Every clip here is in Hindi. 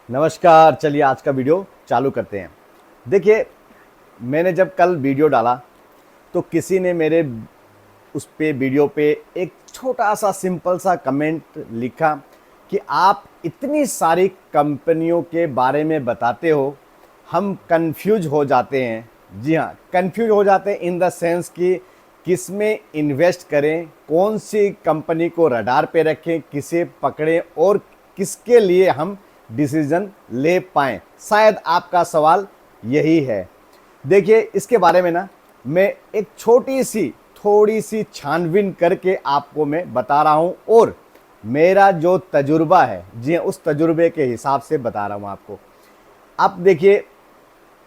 नमस्कार। चलिए आज का वीडियो चालू करते हैं। देखिए, मैंने जब कल वीडियो डाला तो किसी ने मेरे उस पे वीडियो पे एक छोटा सा सिंपल सा कमेंट लिखा कि आप इतनी सारी कंपनियों के बारे में बताते हो, हम कंफ्यूज हो जाते हैं। जी हाँ, कंफ्यूज हो जाते हैं इन द सेंस कि किस में इन्वेस्ट करें, कौन सी कंपनी को रडार पे रखें, किसे पकड़ें और किसके लिए हम डिसीजन ले पाएँ। शायद आपका सवाल यही है। देखिए, इसके बारे में ना मैं एक थोड़ी सी छानबीन करके आपको मैं बता रहा हूँ और मेरा जो तजुर्बा है, जी हाँ, उस तजुर्बे के हिसाब से बता रहा हूँ आपको। आप देखिए,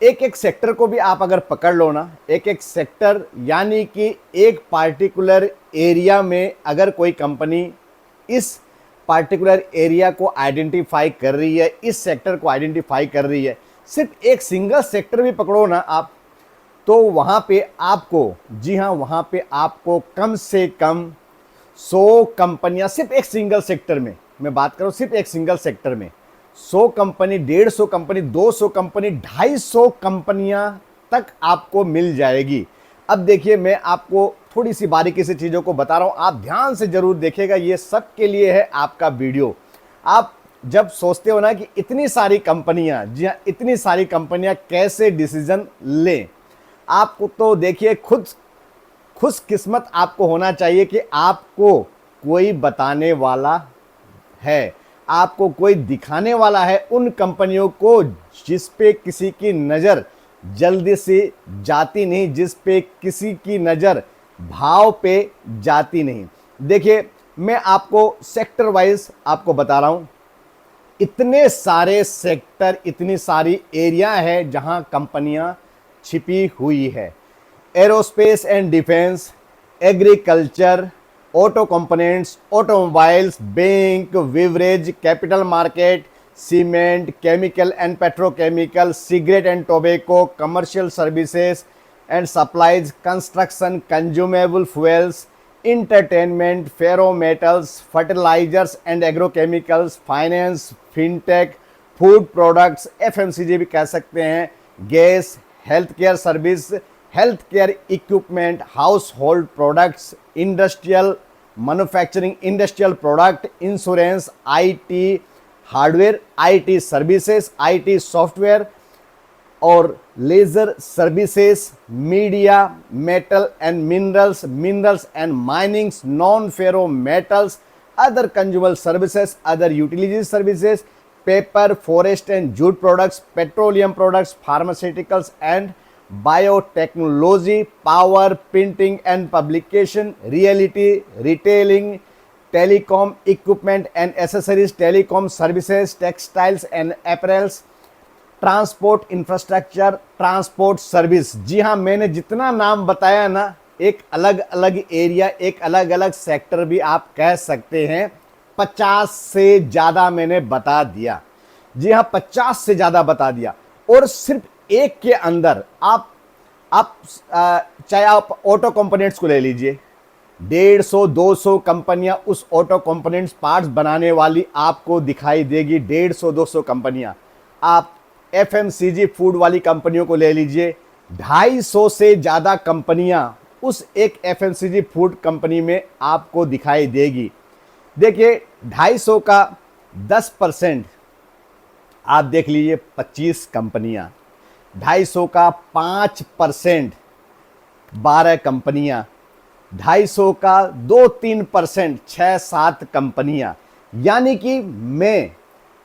एक एक सेक्टर को भी आप अगर पकड़ लो ना, एक एक सेक्टर यानी कि एक पार्टिकुलर एरिया में अगर कोई कंपनी इस पार्टिकुलर एरिया को आइडेंटिफाई कर रही है, इस सेक्टर को आइडेंटिफाई कर रही है, सिर्फ एक सिंगल सेक्टर भी पकड़ो ना आप, तो वहाँ पे आपको, जी हाँ, वहाँ पे आपको कम से कम 100 कंपनियां सिर्फ एक सिंगल सेक्टर में, मैं बात करूं सिर्फ एक सिंगल सेक्टर में 100 कंपनी, 150 कंपनी, 200 कंपनी, 250 कंपनियां तक आपको मिल जाएगी। अब देखिए, मैं आपको थोड़ी सी बारीकी से चीज़ों को बता रहा हूं, आप ध्यान से जरूर देखिएगा, ये सब के लिए है आपका वीडियो। आप जब सोचते हो ना कि इतनी सारी कंपनियां, जी हाँ, इतनी सारी कंपनियां कैसे डिसीजन लें, आपको तो देखिए खुशकिस्मत आपको होना चाहिए कि आपको कोई बताने वाला है, आपको कोई दिखाने वाला है उन कंपनियों को जिस पे किसी की नज़र जल्दी से जाती नहीं, जिस पे किसी की नज़र भाव पे जाती नहीं। देखिए, मैं आपको सेक्टर वाइज आपको बता रहा हूँ। इतने सारे सेक्टर, इतनी सारी एरिया है जहां कंपनियां छिपी हुई है। Aerospace and defence, agriculture, auto components, automobiles, bank, beverage, capital market, cement, chemical and petrochemical, cigarette and tobacco, commercial services and supplies, construction, consumable fuels, entertainment, ferro metals, fertilisers and agrochemicals, finance, fintech, food products, FMCG भी कह सकते हैं, gas, health care service, health care equipment, household products, industrial manufacturing, industrial product, insurance, IT hardware, IT services, IT software और leisure services, media, metal and minerals, minerals and minings, non ferro metals, other consumer services, other utility services, paper, forest and jute products, petroleum products, pharmaceuticals and biotechnology, power, printing and publication, reality, retailing, telecom equipment and accessories, telecom services, textiles and apparels, transport infrastructure, transport service. जी हाँ, मैंने जितना नाम बताया ना, एक अलग अलग एरिया, एक अलग अलग सेक्टर भी आप कह सकते हैं। 50 से ज़्यादा मैंने बता दिया। जी हाँ, 50 से ज़्यादा बता दिया। और सिर्फ एक के अंदर आप चाहे आप ऑटो कंपोनेंट्स को ले लीजिए, 150-200 कंपनियां उस ऑटो कंपोनेंट्स पार्ट्स बनाने वाली आपको दिखाई देगी। 150-200 कंपनियां। आप एफएमसीजी फूड वाली कंपनियों को ले लीजिए, 250 से ज़्यादा कंपनियां उस एक एफएमसीजी फूड कंपनी में आपको दिखाई देगी। देखिए, 250 का 10% आप देख लीजिए, 25 कंपनियां। 250 का 5% 12 कंपनियां। 250 का 2-3% 6-7 कंपनियां। यानी कि मैं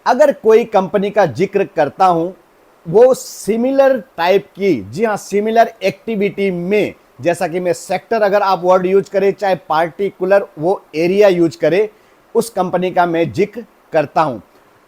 अगर कोई कंपनी का जिक्र करता हूं, वो सिमिलर टाइप की, जी हाँ, सिमिलर एक्टिविटी में, जैसा कि मैं सेक्टर अगर आप वर्ड यूज करें, चाहे पार्टिकुलर वो एरिया यूज करे, उस कंपनी का मैं जिक्र करता हूं।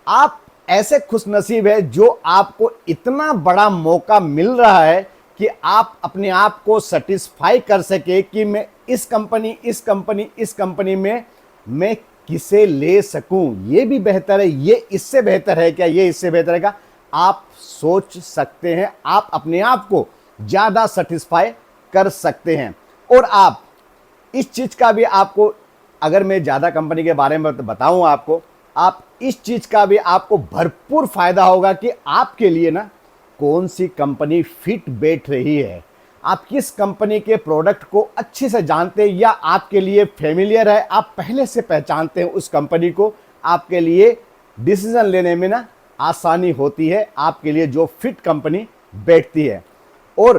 आप ऐसे खुशनसीब है जो आपको इतना बड़ा मौका मिल रहा है कि आप अपने आप को सेटिस्फाई कर सके कि मैं इस कंपनी में मैं किसे ले सकूं, ये भी बेहतर है, ये इससे बेहतर है क्या, ये इससे बेहतर है क्या, आप सोच सकते हैं। आप अपने आप को ज़्यादा सेटिस्फाई कर सकते हैं। और आप इस चीज़ का भी, आपको अगर मैं ज़्यादा कंपनी के बारे में बताऊं आपको, आप इस चीज़ का भी आपको भरपूर फायदा होगा कि आपके लिए ना कौन सी कंपनी फिट बैठ रही है, आप किस कंपनी के प्रोडक्ट को अच्छे से जानते हैं या आपके लिए फेमिलियर है, आप पहले से पहचानते हैं उस कंपनी को, आपके लिए डिसीजन लेने में ना आसानी होती है, आपके लिए जो फिट कंपनी बैठती है। और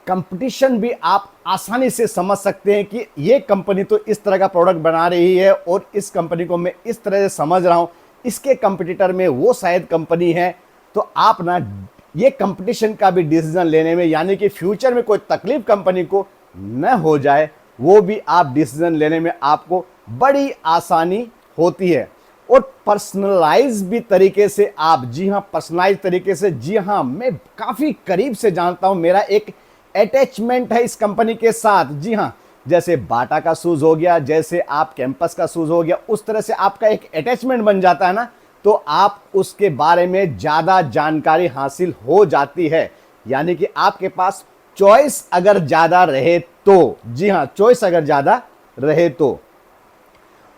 कंपटीशन भी आप आसानी से समझ सकते हैं कि ये कंपनी तो इस तरह का प्रोडक्ट बना रही है और इस कंपनी को मैं इस तरह से समझ रहा हूँ, इसके कंपटीटर में वो शायद कंपनी है। तो आप ना ये कंपटीशन का भी डिसीजन लेने में, यानी कि फ्यूचर में कोई तकलीफ कंपनी को न हो जाए, वो भी आप डिसीजन लेने में आपको बड़ी आसानी होती है। और पर्सनलाइज भी तरीके से आप, जी हाँ पर्सनलाइज तरीके से, जी हाँ मैं काफ़ी करीब से जानता हूँ, मेरा एक अटैचमेंट है इस कंपनी के साथ। जी हाँ, जैसे बाटा का शूज़ हो गया, जैसे आप कैंपस का शूज़ हो गया, उस तरह से आपका एक अटैचमेंट बन जाता है ना, तो आप उसके बारे में ज़्यादा जानकारी हासिल हो जाती है। यानी कि आपके पास चॉइस अगर ज़्यादा रहे तो, जी हाँ चॉइस अगर ज़्यादा रहे तो।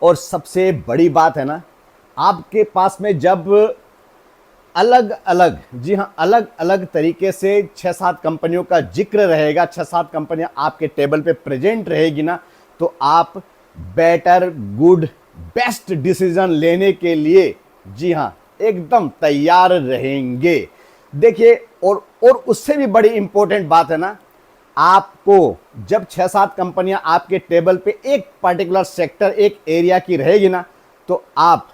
और सबसे बड़ी बात है ना, आपके पास में जब अलग अलग, जी हाँ अलग अलग तरीके से 6-7 कंपनियों का जिक्र रहेगा, 6-7 कंपनियां आपके टेबल पे प्रेजेंट रहेगी ना, तो आप बेटर, गुड, बेस्ट डिसीजन लेने के लिए, जी हाँ एकदम तैयार रहेंगे। देखिए, और उससे भी बड़ी इंपॉर्टेंट बात है ना, आपको जब 6-7 कंपनियां आपके टेबल पे एक पर्टिकुलर सेक्टर, एक एरिया की रहेगी ना, तो आप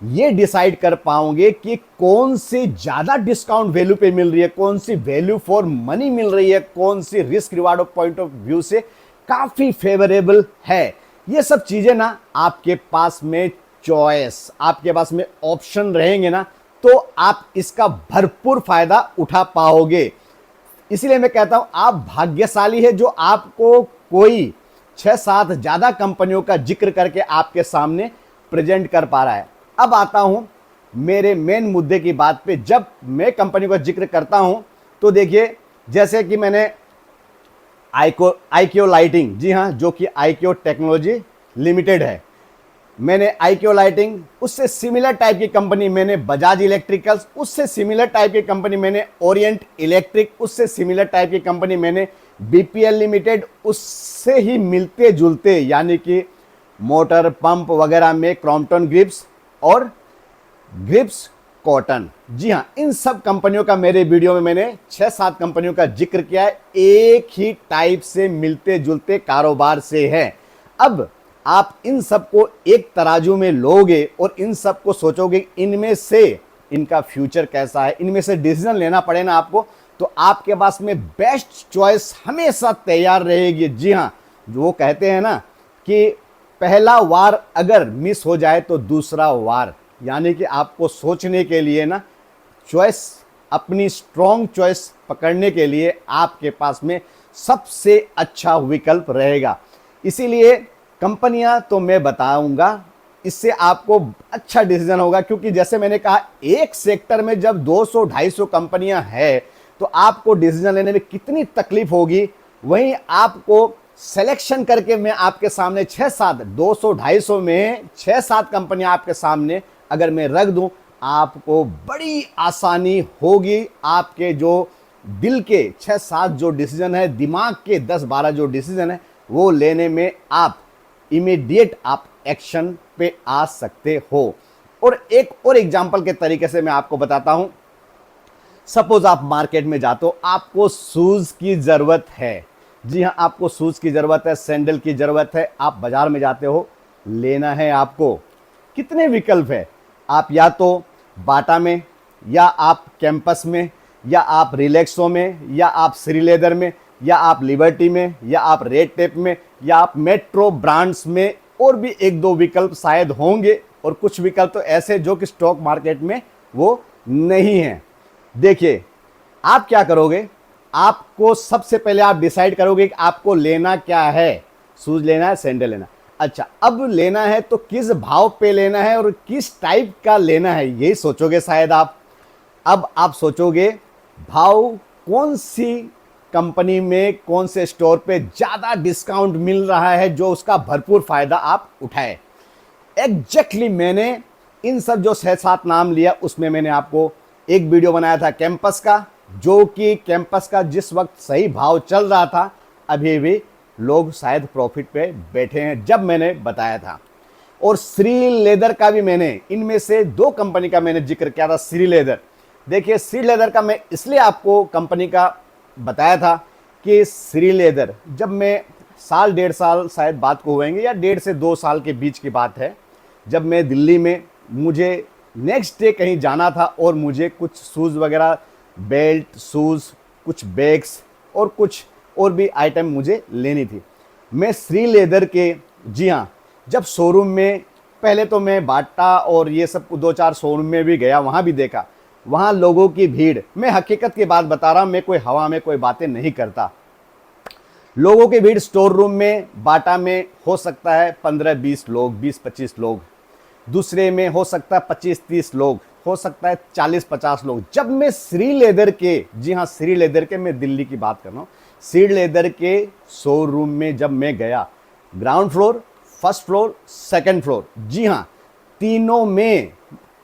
ये डिसाइड कर पाओगे कि कौन सी ज्यादा डिस्काउंट वैल्यू पे मिल रही है, कौन सी वैल्यू फॉर मनी मिल रही है, कौन सी risk reward point of view से काफी फेवरेबल है। ये सब चीजें ना आपके पास में चॉइस, आपके पास में ऑप्शन रहेंगे ना, तो आप इसका भरपूर फायदा उठा पाओगे। इसीलिए मैं कहता हूं आप भाग्यशाली है जो आपको कोई 6-7 ज्यादा कंपनियों का जिक्र करके आपके सामने प्रेजेंट कर पा रहा है। अब आता हूं मेरे मेन मुद्दे की बात पे। जब मैं कंपनी का जिक्र करता हूं तो देखिए, जैसे कि मैंने आईक्यू लाइटिंग, जी हां जो कि आईक्यू टेक्नोलॉजी लिमिटेड है, मैंने आईक्यू लाइटिंग, उससे सिमिलर टाइप की कंपनी मैंने बजाज इलेक्ट्रिकल्स, उससे सिमिलर टाइप की कंपनी मैंने ओरिएंट इलेक्ट्रिक, उससे सिमिलर टाइप की कंपनी मैंने बीपीएल लिमिटेड, उससे ही मिलते जुलते यानी कि मोटर पंप वगैरह में क्रॉम्पटन ग्रिप्स और ग्रिप्स कॉटन। जी हाँ, इन सब कंपनियों का मेरे वीडियो में मैंने 6-7 कंपनियों का जिक्र किया है, एक ही टाइप से मिलते जुलते कारोबार से है। अब आप इन सबको एक तराजू में लोगे और इन सबको सोचोगे इनमें से इनका फ्यूचर कैसा है, इनमें से डिसीजन लेना पड़े ना आपको, तो आपके पास में बेस्ट चॉइस हमेशा तैयार रहेगी। जी हाँ, वो कहते हैं ना कि पहला वार अगर मिस हो जाए तो दूसरा वार, यानी कि आपको सोचने के लिए ना चॉइस, अपनी स्ट्रॉन्ग चॉइस पकड़ने के लिए आपके पास में सबसे अच्छा विकल्प रहेगा। इसीलिए कंपनियां तो मैं बताऊंगा, इससे आपको अच्छा डिसीजन होगा, क्योंकि जैसे मैंने कहा एक सेक्टर में जब 200-250 कंपनियां हैं तो आपको डिसीजन लेने में कितनी तकलीफ होगी। वहीं आपको सिलेक्शन करके मैं आपके सामने 6-7, 200-250 में 6-7 कंपनियां आपके सामने अगर मैं रख दूं, आपको बड़ी आसानी होगी। आपके जो दिल के 6-7 जो डिसीजन है, दिमाग के 10-12 जो डिसीजन है, वो लेने में आप इमीडिएट आप एक्शन पे आ सकते हो। और एक और एग्जांपल के तरीके से मैं आपको बताता हूं। सपोज आप मार्केट में जाते हो, आपको शूज की जरूरत है, जी हाँ आपको शूज की जरूरत है, सैंडल की जरूरत है, आप बाजार में जाते हो, लेना है आपको, कितने विकल्प है, आप या तो बाटा में, या आप कैंपस में, या आप रिलैक्सो में, या आप श्री लेदर में, या आप लिबर्टी में, या आप रेड टेप में, या आप मेट्रो ब्रांड्स में, और भी 1-2 विकल्प शायद होंगे, और कुछ विकल्प तो ऐसे जो कि स्टॉक मार्केट में वो नहीं है। देखिए, आप क्या करोगे, आपको सबसे पहले आप डिसाइड करोगे कि आपको लेना क्या है, शूज लेना है, सैंडल लेना है। अच्छा, अब लेना है तो किस भाव पे लेना है और किस टाइप का लेना है, यही सोचोगे शायद आप। अब आप सोचोगे भाव, कौन सी कंपनी में, कौन से स्टोर पे ज़्यादा डिस्काउंट मिल रहा है जो उसका भरपूर फायदा आप उठाए। एग्जैक्टली मैंने इन सब जो 6-7 नाम लिया उसमें मैंने आपको एक वीडियो बनाया था कैंपस का, जो कि कैंपस का जिस वक्त सही भाव चल रहा था, अभी भी लोग शायद प्रॉफिट पे बैठे हैं जब मैंने बताया था। और श्री लेदर का भी मैंने, इनमें से 2 कंपनी का मैंने जिक्र किया था। श्री लेदर, देखिए श्री लेदर का मैं इसलिए आपको कंपनी का बताया था कि श्री लेदर जब मैं साल 1.5 साल शायद बात को हुएंगे या 1.5 से 2 साल के बीच की बात है, जब मैं दिल्ली में, मुझे नेक्स्ट डे कहीं जाना था और मुझे कुछ शूज़ वगैरह, बेल्ट, शूज़, कुछ बैग्स और कुछ और भी आइटम मुझे लेनी थी। मैं श्री लेदर के, जी हाँ, जब शोरूम में, पहले तो मैं बाटा और ये सब 2-4 शोरूम में भी गया, वहाँ भी देखा, वहाँ लोगों की भीड़, मैं हकीकत की बात बता रहा हूँ, मैं कोई हवा में कोई बातें नहीं करता। लोगों की भीड़ स्टोर रूम में, बाटा में हो सकता है 15-20 लोग, 20-25 लोग, दूसरे में हो सकता है 25-30 लोग, हो सकता है 40-50 लोग। जब मैं श्री लेदर के, जी हाँ श्री लेदर के, मैं दिल्ली की बात कर रहा हूँ, श्री लेदर के शोरूम में जब मैं गया, ground floor, first floor, second floor, जी हाँ, तीनों में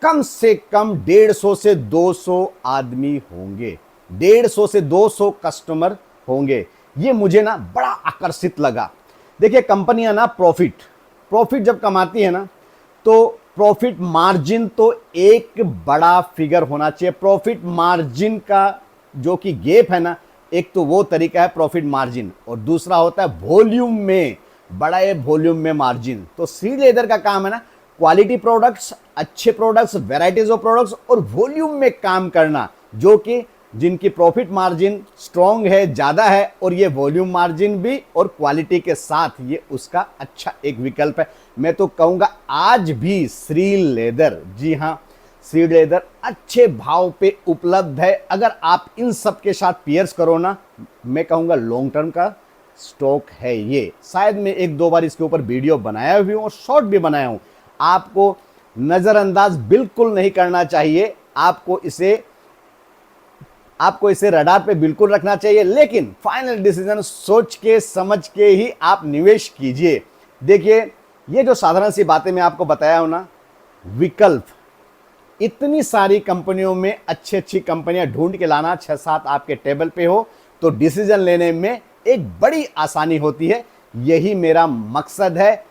कम से कम 150 से 200 आदमी होंगे, 150 से 200 कस्टमर होंगे। ये मुझे ना बड़ा आकर्षित लगा। देखिए कंपनियां ना प्रॉफिट जब कमाती है ना, तो प्रॉफिट मार्जिन तो एक बड़ा फिगर होना चाहिए। प्रॉफिट मार्जिन का जो कि गैप है ना, एक तो वो तरीका है प्रॉफिट मार्जिन, और दूसरा होता है वॉल्यूम में, बड़ा है वॉल्यूम में मार्जिन। तो श्री लेदर का काम है ना, क्वालिटी प्रोडक्ट्स, अच्छे प्रोडक्ट्स, वेराइटीज ऑफ प्रोडक्ट्स और वॉल्यूम में काम करना, जो कि जिनकी प्रॉफिट मार्जिन स्ट्रॉन्ग है, ज़्यादा है, और ये वॉल्यूम मार्जिन भी और क्वालिटी के साथ, ये उसका अच्छा एक विकल्प है। मैं तो कहूँगा आज भी श्री लेदर, जी हाँ श्री लेदर अच्छे भाव पे उपलब्ध है। अगर आप इन सब के साथ पियर्स करो ना, मैं कहूँगा लॉन्ग टर्म का स्टॉक है ये। शायद मैं 1-2 बार इसके ऊपर वीडियो बनाया भी हूँ और शॉर्ट भी बनाया हूँ। आपको नज़रअंदाज बिल्कुल नहीं करना चाहिए, आपको इसे रडार पे बिल्कुल रखना चाहिए, लेकिन फाइनल डिसीजन सोच के समझ के ही आप निवेश कीजिए। देखिए ये जो साधारण सी बातें मैं आपको बताया हूं ना, विकल्प इतनी सारी कंपनियों में अच्छी कंपनियां ढूंढ के लाना, 6-7 आपके टेबल पे हो तो डिसीजन लेने में एक बड़ी आसानी होती है। यही मेरा मकसद है।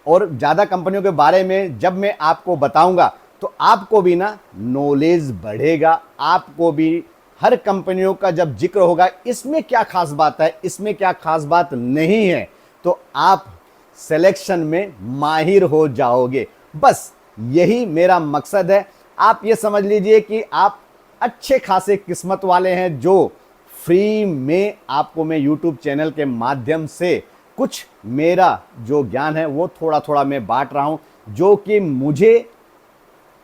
और ज़्यादा कंपनियों के बारे में जब मैं आपको बताऊंगा तो आपको भी ना नॉलेज बढ़ेगा, आपको भी हर कंपनियों का जब जिक्र होगा, इसमें क्या खास बात है, इसमें क्या खास बात नहीं है, तो आप सिलेक्शन में माहिर हो जाओगे। बस यही मेरा मकसद है। आप ये समझ लीजिए कि आप अच्छे खासे किस्मत वाले हैं, जो फ्री में आपको मैं YouTube चैनल के माध्यम से कुछ मेरा जो ज्ञान है वो थोड़ा थोड़ा मैं बांट रहा हूँ, जो कि मुझे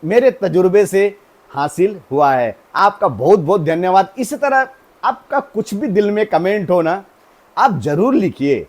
मेरे तजुर्बे से हासिल हुआ है। आपका बहुत बहुत धन्यवाद। इसी तरह आपका कुछ भी दिल में कमेंट हो ना, आप ज़रूर लिखिए।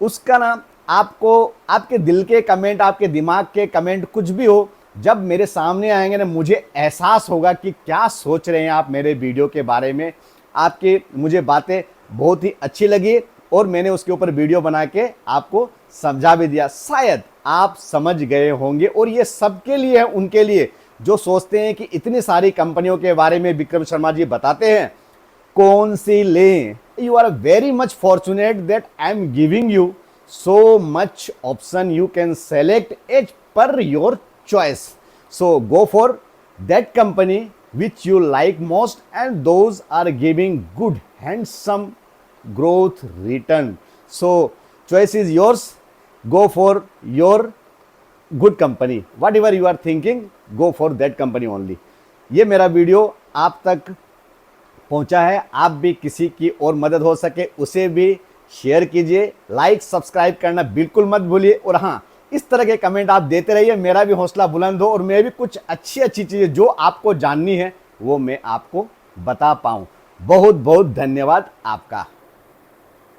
उसका ना आपको, आपके दिल के कमेंट, आपके दिमाग के कमेंट, कुछ भी हो, जब मेरे सामने आएंगे ना, मुझे एहसास होगा कि क्या सोच रहे हैं आप मेरे वीडियो के बारे में। आपके मुझे बातें बहुत ही अच्छी लगी और मैंने उसके ऊपर वीडियो बना के आपको समझा भी दिया। शायद आप समझ गए होंगे। और ये सबके लिए है, उनके लिए जो सोचते हैं कि इतनी सारी कंपनियों के बारे में विक्रम शर्मा जी बताते हैं, कौन सी लें। You are very much fortunate that I am giving you so much option, you can select as per your choice. So go for that company which you like most, and those are giving good handsome growth return. So choice is yours. Go for your good company. Whatever you are thinking, go for that company only. ये मेरा वीडियो आप तक पहुंचा है। आप भी किसी की और मदद हो सके उसे भी शेयर कीजिए, लाइक सब्सक्राइब करना बिल्कुल मत भूलिए। और हाँ, इस तरह के कमेंट आप देते रहिए, मेरा भी हौसला बुलंद हो और मैं भी कुछ अच्छी चीज़ें जो आपको जाननी है वो मैं आपको बता पाऊँ। बहुत बहुत धन्यवाद आपका।